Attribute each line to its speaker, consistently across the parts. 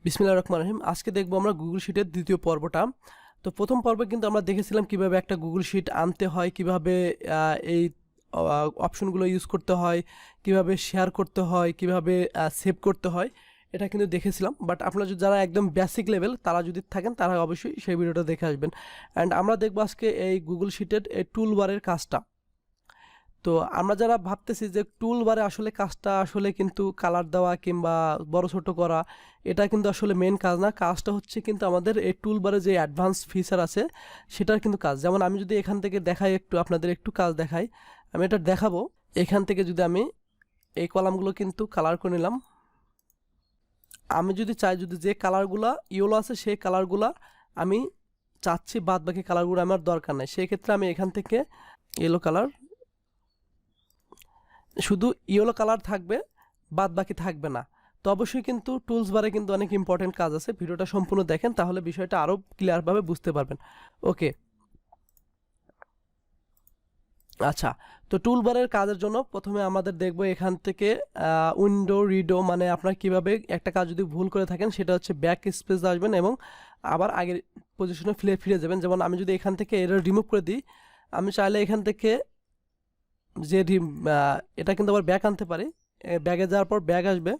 Speaker 1: বিসমিল্লাহির রহমানির রহিম। আজকে দেখবো আমরা গুগল শিটের দ্বিতীয় পর্বটা। তো প্রথম পর্বে কিন্তু আমরা দেখেছিলাম কিভাবে একটা গুগল শিট আনতে হয়, কিভাবে এই অপশনগুলো ইউজ করতে হয়, কিভাবে শেয়ার করতে হয়, কিভাবে সেভ করতে হয়, এটা কিন্তু দেখেছিলাম। বাট আপনারা যারা একদম বেসিক লেভেল তারা যদি থাকেন তারা অবশ্যই সেই ভিডিওটা দেখে আসবেন। অ্যান্ড আমরা দেখবো আজকে এই গুগল শিটের এই টুলবারের কাজটা। তো আমরা যারা ভাবতেছি যে টুল বারে আসলে কাজটা আসলে কিন্তু কালার দেওয়া কিংবা বড় ছোট করা, এটা কিন্তু আসলে মেন কাজ না। কাজটা হচ্ছে কিন্তু আমাদের এই টুল বারে যে অ্যাডভান্স ফিচার আছে সেটার কিন্তু কাজ। যেমন আমি যদি এখান থেকে দেখাই, একটু আপনাদের একটু কাজ দেখাই, আমি এটা দেখাবো। এখান থেকে যদি আমি এই কলামগুলো কিন্তু কালার করে নিলাম, আমি যদি চাই যদি যে কালারগুলা ইয়েলো আছে সেই কালারগুলা আমি চাচ্ছি, বাদ বাকি কালারগুলো আমার দরকার নাই, সেই ক্ষেত্রে আমি এখান থেকে ইয়েলো কালার, শুধু ইয়েলো কালার থাকবে, বাদ বাকি থাকবে না। তো অবশ্যই কিন্তু টুলস বারে কিন্তু অনেক ইম্পর্টেন্ট কাজ আছে, ভিডিওটা সম্পূর্ণ দেখেন তাহলে বিষয়টা আরও ক্লিয়ারভাবে বুঝতে পারবেন। ওকে, আচ্ছা। তো টুলবারের কাজের জন্য প্রথমে আমাদের দেখব এখান থেকে উইন্ডো রিডো, মানে আপনার কিভাবে একটা কাজ যদি ভুল করে থাকেন সেটা হচ্ছে ব্যাক স্পেস আসবেন এবং আবার আগের পজিশনে ফিরে যাবেন। যেমন আমি যদি এখান থেকে এরর রিমুভ করে দিই, আমি চাইলে এখান থেকে যে এটা কিন্তু আবার ব্যাক আনতে পারি, ব্যাগে যাওয়ার পর ব্যাগ আসবে।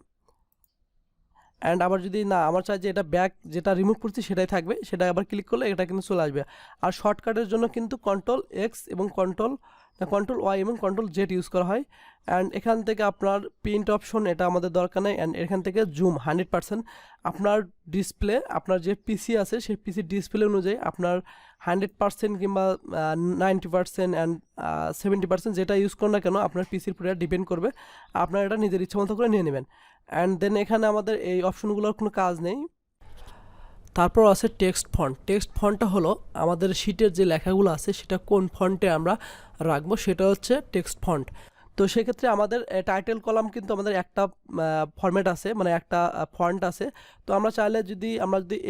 Speaker 1: অ্যান্ড আবার যদি না আমার চাই যে এটা ব্যাক যেটা রিমুভ করছি সেটাই থাকবে, সেটা আবার ক্লিক করলে এটা কিন্তু চলে আসবে। আর শর্টকাটের জন্য কিন্তু কন্ট্রোল এক্স এবং কন্ট্রোল ওয়াই এবং কন্ট্রোল জেড ইউজ করা হয়। অ্যান্ড এখান থেকে আপনার প্রিন্ট অপশন, এটা আমাদের দরকার নেই। অ্যান্ড এখান থেকে জুম 100%, আপনার ডিসপ্লে, আপনার যে পিসি আছে সেই পিসির ডিসপ্লে অনুযায়ী আপনার 100% কিংবা 90% অ্যান্ড 70% যেটা ইউজ করেন না কেন আপনার পিসির উপরে ডিপেন্ড করবে, আপনার এটা নিজের ইচ্ছা মতো করে নিয়ে নেবেন। অ্যান্ড দেন এখানে আমাদের এই অপশনগুলোর কোনো কাজ নেই। তারপর আছে টেক্সট ফন্ট। টেক্সট ফন্টটা হলো আমাদের শিটের যে লেখাগুলো আছে সেটা কোন ফন্টে আমরা রাখবো, সেটা হচ্ছে টেক্সট ফন্ট। তো সেক্ষেত্রে আমাদের টাইটেল কলাম কিন্তু আমাদের একটা ফরম্যাট আছে, মানে একটা ফন্ট আছে। তো আমরা চাইলে যদি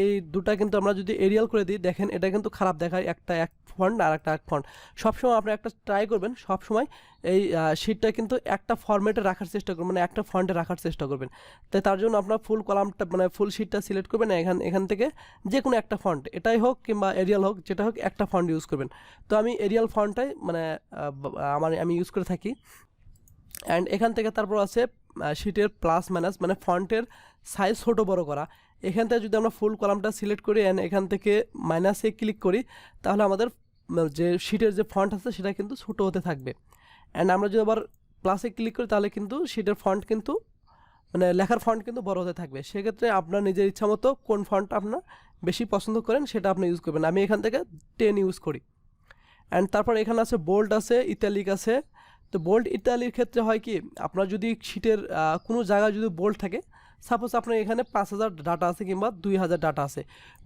Speaker 1: এই দুটা কিন্তু আমরা যদি এরিয়াল করে দিই, দেখেন এটা কিন্তু খারাপ দেখায়, একটা এক ফন্ট আর একটা এক ফন্ট। সবসময় আপনি একটা ট্রাই করবেন, সবসময় এই শিটটা কিন্তু একটা ফরম্যাটে রাখার চেষ্টা করবেন, মানে একটা ফন্টে রাখার চেষ্টা করবেন। তাই তার জন্য আপনার ফুল কলামটা মানে ফুল শিটটা সিলেক্ট করবেন, এখান থেকে যে কোনো একটা ফন্ট, এটাই হোক কিংবা এরিয়াল হোক, যেটা হোক একটা ফন্ট ইউজ করবেন। তো আমি এরিয়াল ফন্টটাই মানে আমি ইউজ করে থাকি। অ্যান্ড এখান থেকে তারপর আছে শিটের প্লাস মাইনাস, মানে ফন্টের সাইজ ছোটো বড় করা। এখান থেকে যদি আমরা ফুল কলামটা সিলেক্ট করি অ্যান্ড এখান থেকে মাইনাসে ক্লিক করি, তাহলে আমাদের যে শিটের যে ফন্ট আছে সেটা কিন্তু ছোটো হতে থাকবে। অ্যান্ড আমরা যদি আবার প্লাসে ক্লিক করি তাহলে কিন্তু শিটের ফন্ট কিন্তু মানে লেখার ফন্ট কিন্তু বড় হতে থাকবে। সেক্ষেত্রে আপনার নিজের ইচ্ছা মতো কোন ফন্ট আপনার বেশি পছন্দ করেন সেটা আপনি ইউজ করবেন। আমি এখান থেকে 10 ইউজ করি। অ্যান্ড তারপর এখানে আছে বোল্ড আছে, ইতালিক আছে। তো বোল্ড ইতালির ক্ষেত্রে হয় কি, আপনার যদি শিটের কোনো জায়গায় যদি বোল্ড থাকে, সাপোজ আপনার এখানে 5000 ডাটা আছে কিংবা 2000 ডাটা আছে,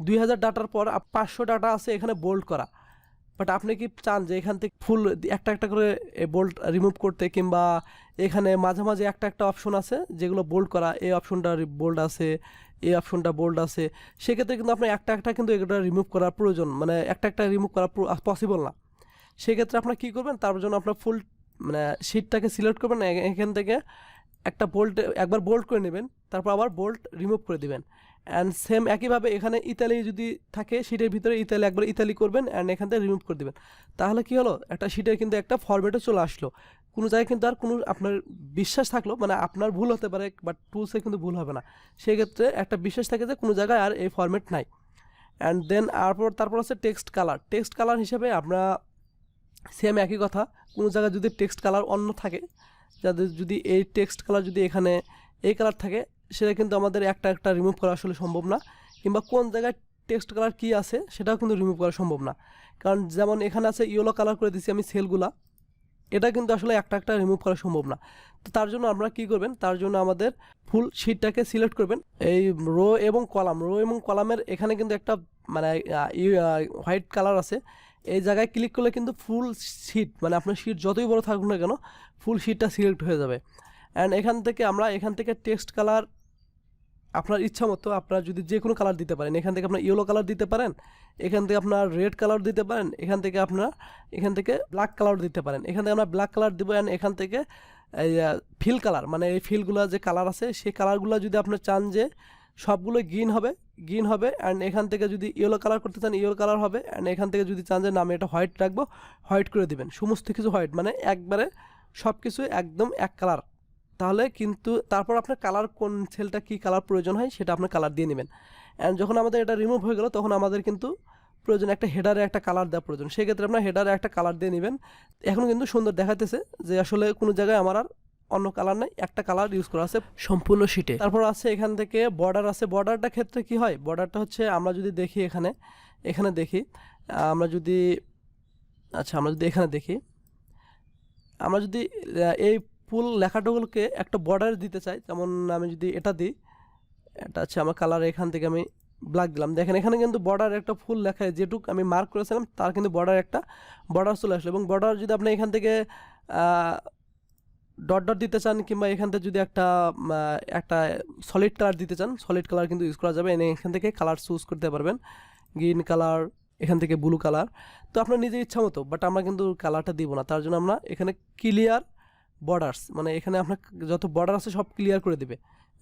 Speaker 1: 2000 ডাটার পর 500 ডাটা আছে এখানে বোল্ড করা। বাট আপনি কি চান যে এখান থেকে ফুল একটা একটা করে বোল্ড রিমুভ করতে, কিংবা এখানে মাঝে মাঝে একটা একটা অপশন আছে যেগুলো বোল্ড করা, এই অপশনটা বোল্ড আছে, এই অপশনটা বোল্ড আছে, সেক্ষেত্রে কিন্তু আপনার একটা একটা কিন্তু এগুলো রিমুভ করার প্রয়োজন, মানে একটা একটা রিমুভ করা পসিবল না। সেক্ষেত্রে আপনার কী করবেন, তার জন্য আপনার ফুল মানে শিটটাকে সিলেক্ট করবেন, এখান থেকে একটা একবার বোল্ড করে নেবেন, তারপর আবার বোল্ড রিমুভ করে দিবেন। অ্যান্ড সেম একইভাবে এখানে ইতালি যদি থাকে শিটের ভিতরে ইতালি একবার ইতালি করবেন অ্যান্ড এখান থেকে রিমুভ করে দেবেন। তাহলে কি হলো, একটা শিটের কিন্তু একটা ফরম্যাটে চলে আসলো। কোনো জায়গায় কিন্তু আর কোনো আপনার বিশ্বাস থাকলো, মানে আপনার ভুল হতে পারে বাট টুলসে কিন্তু ভুল হবে না। সেক্ষেত্রে একটা বিশ্বাস থাকে যে কোনো জায়গায় আর এই ফরম্যাট নাই। অ্যান্ড দেন তারপর আছে টেক্সট কালার। টেক্সট কালার হিসেবে আমরা সেম একই কথা, কোনো জায়গায় যদি টেক্সট কালার অন্য থাকে, যাদের যদি এই টেক্সট কালার যদি এখানে এই কালার থাকে, সেটা কিন্তু আমাদের একটা একটা রিমুভ করা আসলে সম্ভব না, কিংবা কোন জায়গায় টেক্সট কালার কী আছে সেটাও কিন্তু রিমুভ করা সম্ভব না। কারণ যেমন এখানে আছে ইয়েলো কালার করে দিচ্ছি আমি সেলগুলা, এটা কিন্তু আসলে একটা একটা রিমুভ করা সম্ভব না। তো তার জন্য আমরা কি করবেন, তার জন্য আমাদের ফুল শিটটাকে সিলেক্ট করবেন, এই রো এবং কলামের এখানে কিন্তু একটা মানে হোয়াইট কালার আছে, এই জায়গায় ক্লিক করলে কিন্তু ফুল শিট, মানে আপনার শিট যতই বড় থাকুক না কেন ফুল শিটটা সিলেক্ট হয়ে যাবে। অ্যান্ড এখান থেকে টেক্সট কালার আপনার ইচ্ছা মতো আপনারা যদি যে কোনো কালার দিতে পারেন, এখান থেকে আপনার ইয়েলো কালার দিতে পারেন, এখান থেকে আপনার রেড কালার দিতে পারেন, এখান থেকে ব্ল্যাক কালার দিতে পারেন। এখান থেকে আমরা ব্ল্যাক কালার দিব, অ্যান্ড এখান থেকে এই ফিল কালার, মানে এই ফিলগুলো যে কালার আছে সেই কালারগুলো যদি আপনি চান যে সবগুলো গ্রিন হবে অ্যান্ড এখান থেকে যদি ইয়েলো কালার করতে চান ইয়েলো কালার হবে অ্যান্ড এখান থেকে যদি চান যে না আমি এটা হোয়াইট রাখবো হোয়াইট করে দিবেন, সমস্ত কিছু হোয়াইট, মানে একবারে সব কিছু একদম এক কালার। তাহলে কিন্তু তারপর আপনার কালার কোন সেলটা কী কালার প্রয়োজন হয় সেটা আপনার কালার দিয়ে নেবেন। অ্যান্ড যখন আমাদের এটা রিমুভ হয়ে গেল তখন আমাদের কিন্তু প্রয়োজন একটা হেডারে একটা কালার দেওয়া প্রয়োজন, সেক্ষেত্রে আপনার হেডারে একটা কালার দিয়ে নেবেন। এখন কিন্তু সুন্দর দেখাতেছে যে আসলে কোনো জায়গায় আমার আর অন্য কালার নাই, একটা কালার ইউজ করা আছে সম্পূর্ণ শিটে। তারপর আছে এখান থেকে বর্ডার আছে, বর্ডারটা ক্ষেত্রে কি হয়, বর্ডারটা হচ্ছে আমরা যদি দেখি এখানে দেখি আমরা যদি এখানে দেখি, আমরা যদি এই ফুল লেখাটাগুলোকে একটা বর্ডার দিতে চাই, যেমন আমি যদি এটা দিই, এটা হচ্ছে আমার কালার, এখান থেকে আমি ব্ল্যাক দিলাম, দেখেন এখানে কিন্তু বর্ডার একটা ফুল লেখায় যেটুক আমি মার্ক করেছিলাম তার কিন্তু বর্ডার চলে আসলো। এবং বর্ডার যদি আপনি এখান থেকে ডট দিতে চান কিংবা এখান থেকে যদি একটা সলিড কালার দিতে চান, সলিড কালার কিন্তু ইউজ করা যাবে। এখান থেকে কালার চুজ করতে পারবেন, গ্রিন কালার, এখান থেকে ব্লু কালার, তো আপনার নিজের ইচ্ছা মতো। বাট আমরা কিন্তু কালারটা দিব না, তার জন্য আমরা এখানে ক্লিয়ার বর্ডার্স, মানে এখানে আপনার যত বর্ডার আছে সব ক্লিয়ার করে দিবে।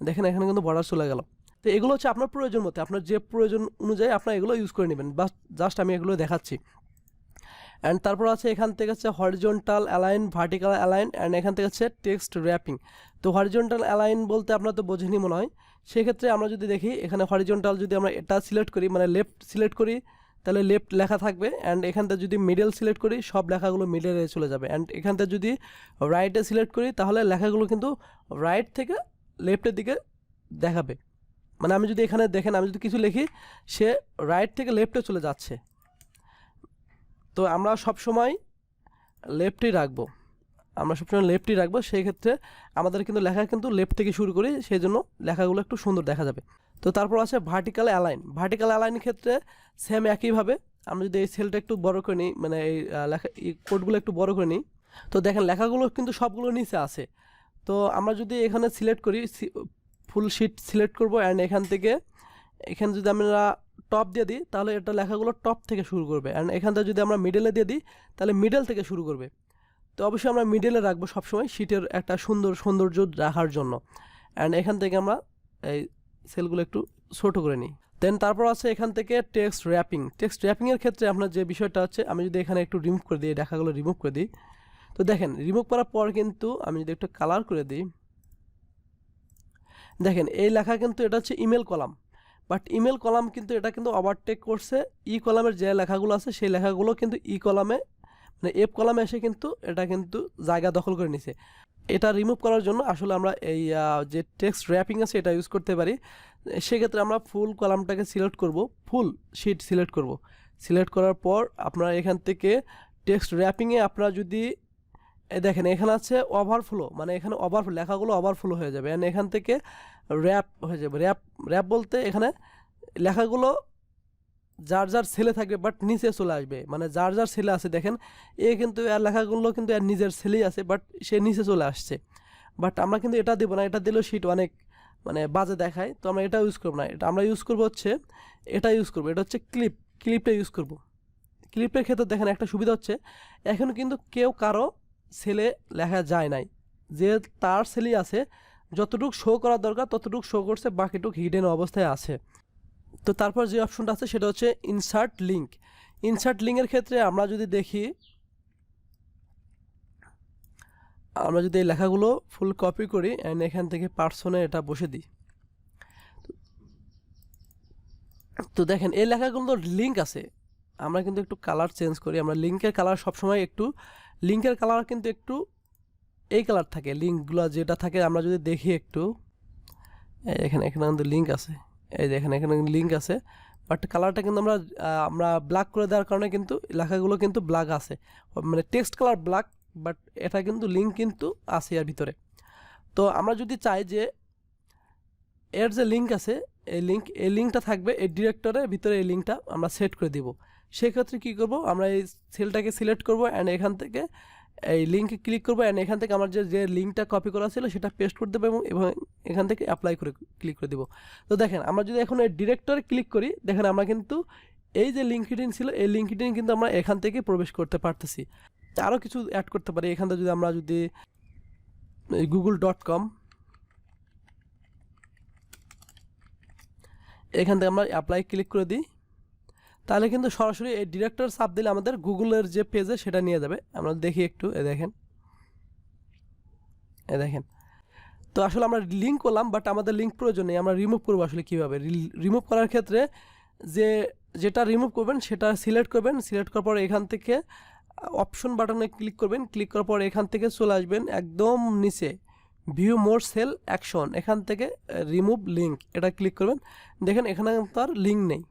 Speaker 1: দেখেন এখানে কিন্তু বর্ডার চলে গেল। তো এগুলো হচ্ছে আপনার প্রয়োজন মতো, আপনার যে প্রয়োজন অনুযায়ী আপনার এগুলো ইউজ করে নেবেন। বাস জাস্ট আমি এগুলো দেখাচ্ছি। অ্যান্ড তারপর আছে এখান থেকে হচ্ছে horizontal align, vertical align, and এখান থেকে হচ্ছে টেক্সট র্যাপিং। তো হরিজন্টাল অ্যালাইন বলতে আপনার তো বোঝেনি মনে হয়, সেক্ষেত্রে আমরা যদি দেখি এখানে হরিজন্টাল যদি আমরা এটা সিলেক্ট করি, মানে লেফট সিলেক্ট করি, তাহলে লেফট লেখা থাকবে। অ্যান্ড এখান থেকে যদি মিডল সিলেক্ট করি সব লেখাগুলো মিডলে চলে যাবে। অ্যান্ড এখান থেকে যদি রাইটে সিলেক্ট করি তাহলে লেখাগুলো কিন্তু রাইট থেকে লেফটের দিকে দেখাবে। মানে আমি যদি এখানে দেখেন আমি যদি কিছু লিখি সে রাইট থেকে লেফটে চলে যাচ্ছে। তো আমরা সবসময় লেফটই রাখবো, সেই ক্ষেত্রে আমাদের কিন্তু লেখা কিন্তু লেফট থেকে শুরু করি, সেই জন্য লেখাগুলো একটু সুন্দর দেখা যাবে। তো তারপর আছে ভার্টিক্যাল অ্যালাইনের ক্ষেত্রে সেম একইভাবে আমরা যদি এই সেলটা একটু বড় করে নিই, মানে এই কোডগুলো একটু বড় করে নিই, তো দেখেন লেখাগুলো কিন্তু সবগুলো নিচে আছে। তো আমরা যদি এখানে সিলেক্ট করি, ফুল শিট সিলেক্ট করব, অ্যান্ড এখানে যদি আমরা টপ দিয়ে দিই তাহলে এটা লেখাগুলো টপ থেকে শুরু করবে। অ্যান্ড এখান থেকে যদি আমরা মিডলে দিয়ে দিই তাহলে মিডল থেকে শুরু করবে। তো অবশ্যই আমরা মিডলে রাখবো সবসময় শিটের একটা সৌন্দর্য রাখার জন্য। অ্যান্ড এখান থেকে আমরা এই সেলগুলো একটু ছোটো করে নিই। দেন তারপর আছে এখান থেকে টেক্সট র্যাপিংয়ের ক্ষেত্রে আপনার যে বিষয়টা হচ্ছে, আমি যদি এখানে একটু রিমুভ করে দিই, লেখাগুলো রিমুভ করে দিই, তো দেখেন রিমুভ করার পর কিন্তু আমি যদি একটু কালার করে দিই, দেখেন এই লেখা কিন্তু এটা হচ্ছে email column, but email column কিন্তু এটা কিন্তু ওভারটেক করছে কলামের যে লেখাগুলো আছে সেই লেখাগুলো কিন্তু কলামে, মানে এফ কলামে এসে কিন্তু এটা কিন্তু জায়গা দখল করে নিছে। এটা রিমুভ করার জন্য আসলে আমরা এই যে টেক্সট র্যাপিং আছে এটা ইউজ করতে পারি। সেক্ষেত্রে আমরা ফুল কলামটাকে সিলেক্ট করব, ফুল শিট সিলেক্ট করার পর আপনারা এখান থেকে টেক্সট র্যাপিংয়ে আপনারা যদি দেখেন এখানে আছে ওভারফ্লো, মানে এখানে লেখাগুলো ওভারফ্লো হয়ে যাবে। অ্যান্ড এখান থেকে র্যাপ হয়ে যাবে। র্যাপ বলতে এখানে লেখাগুলো যার সেলে থাকবে বাট নিচে চলে আসবে, মানে যার সেলে আছে দেখেন কিন্তু এর লেখাগুলো কিন্তু এর নিজের সেলেই আছে বাট সে নিচে চলে আসছে। বাট আমরা কিন্তু এটা দেবো না, এটা দিলেও শিট অনেক মানে বাজে দেখায়, তো আমরা এটা ইউজ করবো না। এটা আমরা ইউজ করবো হচ্ছে এটা হচ্ছে ক্লিপটা ইউজ করব। ক্লিপের ক্ষেত্রে দেখেন একটা সুবিধা হচ্ছে এখন কিন্তু কেউ কারো সেলে লেখা যায় নাই, যে তার সেলই আছে, যতটুকু শো করার দরকার ততটুকু শো করছে, বাকিটুক হিডেন অবস্থায় আছে। তো তারপর যে অপশনটা আছে সেটা হচ্ছে ইনসার্ট লিঙ্কের ক্ষেত্রে আমরা যদি দেখি, আমরা যদি এই লেখাগুলো ফুল কপি করি অ্যান্ড এখান থেকে পার্সনে এটা বসে দিই, তো দেখেন এই লেখাগুলো লিঙ্ক আছে। আমরা কিন্তু একটু কালার চেঞ্জ করি, আমরা লিঙ্কের কালার সবসময় লিঙ্কের কালার কিন্তু একটু এই কালার থাকে, লিঙ্কগুলো যেটা থাকে আমরা যদি দেখি একটু, এখানে কিন্তু লিঙ্ক আছে, এই দেখেন এখানে লিঙ্ক আছে, বাট কালারটা কিন্তু আমরা ব্ল্যাক করে দেওয়ার কারণে কিন্তু লেখাগুলো কিন্তু ব্ল্যাক আছে, মানে টেক্সট কালার ব্ল্যাক, বাট এটা কিন্তু লিঙ্ক কিন্তু আছে এর ভিতরে। তো আমরা যদি চাই যে এর যে লিঙ্ক আছে এই লিঙ্কটা থাকবে এই ডিরেক্টরের ভিতরে, এই লিঙ্কটা আমরা সেট করে দিব। সেক্ষেত্রে কী করব, আমরা এই সেলটাকে সিলেক্ট করব অ্যান্ড এখান থেকে এই লিঙ্কে ক্লিক করবো অ্যান্ড এখান থেকে আমার যে লিঙ্কটা কপি করা ছিল সেটা পেস্ট করে দেবো এবং এখান থেকে অ্যাপ্লাই করে ক্লিক করে দেবো। তো দেখেন আমরা যদি এখন এই ডিরেক্টরে ক্লিক করি, দেখেন আমরা কিন্তু এই যে লিঙ্কডিন ছিল এই লিঙ্কডিন কিন্তু আমরা এখান থেকে প্রবেশ করতে পারতেছি। আরও কিছু অ্যাড করতে পারি এখান থেকে, যদি আমরা google.com এখান থেকে আমরা অ্যাপ্লাই ক্লিক করে দিই, তাহলে কিন্তু সরাসরি এই ডিরেক্টর চাপ দিলে আমাদের গুগলের যে পেজে সেটা নিয়ে যাবে। আমরা দেখি একটু, দেখেন দেখেন। তো আসলে আমরা লিঙ্ক করলাম, বাট আমাদের লিঙ্ক প্রয়োজন নেই। আমরা রিমুভ করবো আসলে কীভাবে। রিমুভ করার ক্ষেত্রে যেটা রিমুভ করবেন সেটা সিলেক্ট করবেন, সিলেক্ট করার পর এখান থেকে অপশন বাটনে ক্লিক করবেন, ক্লিক করার পর এখান থেকে চলে আসবেন একদম নিচে ভিউ মোর সেল অ্যাকশন, এখান থেকে রিমুভ লিঙ্ক এটা ক্লিক করবেন। দেখেন এখানে তার লিঙ্ক নেই,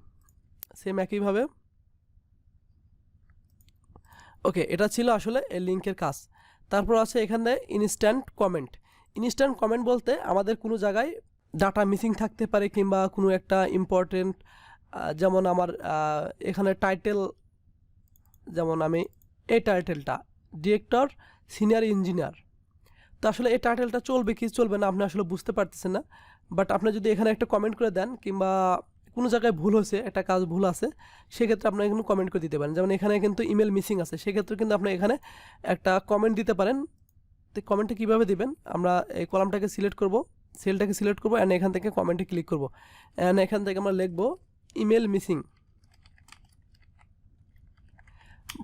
Speaker 1: সেম একইভাবে। ওকে, এটা ছিল আসলে এই লিঙ্কের কাজ। তারপর আছে এখানে ইনস্ট্যান্ট কমেন্ট। ইনস্ট্যান্ট কমেন্ট বলতে আমাদের কোনো জায়গায় ডাটা মিসিং থাকতে পারে, কিংবা কোনো একটা ইম্পর্টেন্ট, যেমন আমার এখানে টাইটেল, যেমন আমি এই টাইটেলটা ডিরেক্টর সিনিয়র ইঞ্জিনিয়ার, তো আসলে এই টাইটেলটা চলবে কি চলবে না আপনি আসলে বুঝতে পারতেছেন না। বাট আপনি যদি এখানে একটা কমেন্ট করে দেন, কিংবা কোনো জায়গায় ভুল হয়েছে, একটা কাজ ভুল আছে, সেক্ষেত্রে আপনি এখানে কমেন্ট করে দিতে পারেন। যেমন এখানে কিন্তু ইমেল মিসিং আছে, সেক্ষেত্রে কিন্তু আপনি এখানে একটা কমেন্ট দিতে পারেন। তো কমেন্টটা কীভাবে দিবেন, আমরা এই কলামটাকে সিলেক্ট করব, সেলটাকে সিলেক্ট করব, অ্যান্ড এখান থেকে কমেন্টে ক্লিক করব, অ্যান্ড এখান থেকে আমরা লিখব ইমেল মিসিং।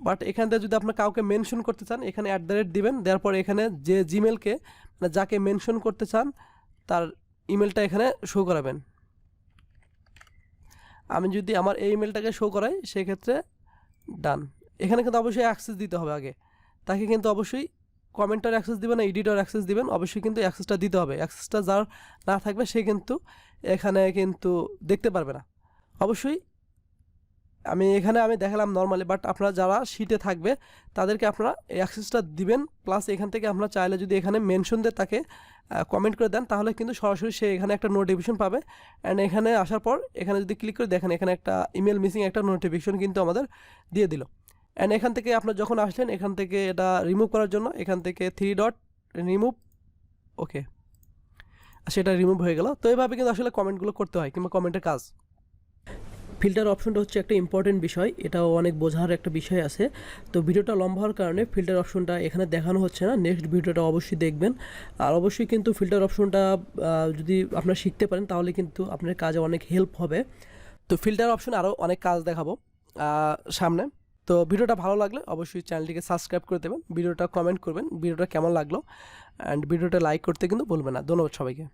Speaker 1: বাট এখান থেকে যদি আপনার কাউকে মেনশন করতে চান, এখানে @ দিবেন, দেওয়ার পর এখানে যে জিমেলকে, মানে যাকে মেনশন করতে চান তার ইমেলটা এখানে শো করাবেন। আমি যদি আমার এই ইমেলটাকে শো করাই, সেক্ষেত্রে ডান। এখানে কিন্তু অবশ্যই অ্যাক্সেস দিতে হবে আগে, তাকে কিন্তু অবশ্যই কমেন্টার অ্যাক্সেস দিবেন না, এডিটর অ্যাক্সেস দিবেন, অবশ্যই কিন্তু অ্যাক্সেসটা দিতে হবে। অ্যাক্সেসটা যার না থাকবে সে কিন্তু এখানে কিন্তু দেখতে পারবে না। অবশ্যই আমি দেখালাম নর্মালি, বাট আপনারা যারা শিটে থাকবে তাদেরকে আপনারা এই অ্যাক্সেসটা দিবেন। প্লাস এখান থেকে আপনারা চাইলে যদি এখানে মেনশন দিয়ে তাকে কমেন্ট করে দেন, তাহলে কিন্তু সরাসরি সে এখানে একটা নোটিফিকেশন পাবে। অ্যান্ড এখানে আসার পর এখানে যদি ক্লিক করে দেখেন, এখানে একটা ইমেল মিসিং একটা নোটিফিকেশন কিন্তু আমাদের দিয়ে দিল। অ্যান্ড এখান থেকে আপনার যখন আসলেন, এখান থেকে এটা রিমুভ করার জন্য এখান থেকে 3 ডট রিমুভ, ওকে, সেটা রিমুভ হয়ে গেল। তো এইভাবে কিন্তু আসলে কমেন্টগুলো করতে হয়, কিংবা কমেন্টের কাজ। ফিল্টার অপশনটা হচ্ছে একটা ইম্পর্টেন্ট বিষয়, এটাও অনেক বোঝার একটা বিষয় আছে। তো ভিডিওটা লম্বা হওয়ার কারণে ফিল্টার অপশনটা এখানে দেখানো হচ্ছে না, নেক্সট ভিডিওটা অবশ্যই দেখবেন। আর অবশ্যই কিন্তু ফিল্টার অপশনটা যদি আপনারা শিখতে পারেন, তাহলে কিন্তু আপনার কাজে অনেক হেল্প হবে। তো ফিল্টার অপশন আরও অনেক কাজ দেখাবো সামনে। তো ভিডিওটা ভালো লাগলে অবশ্যই চ্যানেলটিকে সাবস্ক্রাইব করে দেবেন, ভিডিওটা কমেন্ট করবেন ভিডিওটা কেমন লাগলো, অ্যান্ড ভিডিওটা লাইক করতে কিন্তু ভুলবেন না। ধন্যবাদ সবাইকে।